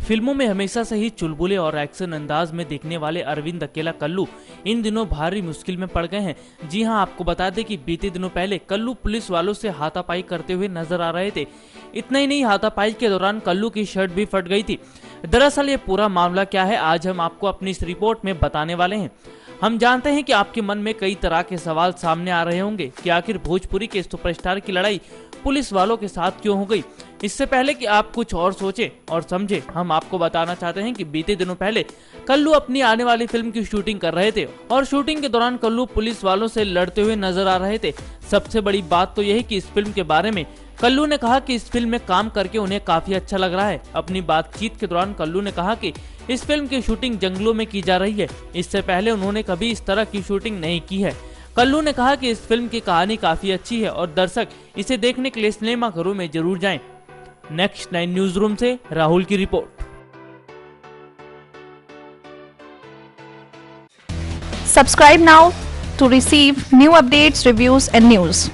फिल्मों में हमेशा से ही चुलबुले और एक्शन अंदाज में देखने वाले अरविंद अकेला कल्लू इन दिनों भारी मुश्किल में पड़ गए हैं। जी हां, आपको बता दें कि बीते दिनों पहले कल्लू पुलिस वालों से हाथापाई करते हुए नजर आ रहे थे। इतना ही नहीं, हाथापाई के दौरान कल्लू की शर्ट भी फट गई थी। दरअसल ये पूरा मामला क्या है, आज हम आपको अपनी इस रिपोर्ट में बताने वाले हैं। हम जानते हैं कि आपके मन में कई तरह के सवाल सामने आ रहे होंगे कि आखिर भोजपुरी के सुपरस्टार की लड़ाई पुलिस वालों के साथ क्यों हो गई। इससे पहले कि आप कुछ और सोचें और समझें, हम आपको बताना चाहते हैं कि बीते दिनों पहले कल्लू अपनी आने वाली फिल्म की शूटिंग कर रहे थे और शूटिंग के दौरान कल्लू पुलिस वालों से लड़ते हुए नजर आ रहे थे। सबसे बड़ी बात तो यह है कि इस फिल्म के बारे में कल्लू ने कहा कि इस फिल्म में काम करके उन्हें काफी अच्छा लग रहा है। अपनी बातचीत के दौरान कल्लू ने कहा कि इस फिल्म की शूटिंग जंगलों में की जा रही है। इससे पहले उन्होंने कभी इस तरह की शूटिंग नहीं की है। कल्लू ने कहा कि इस फिल्म की कहानी काफी अच्छी है और दर्शक इसे देखने के लिए सिनेमा घरों में जरूर जाएं। नेक्स्ट 9 न्यूज रूम से राहुल की report. Subscribe now to receive new updates, reviews and news.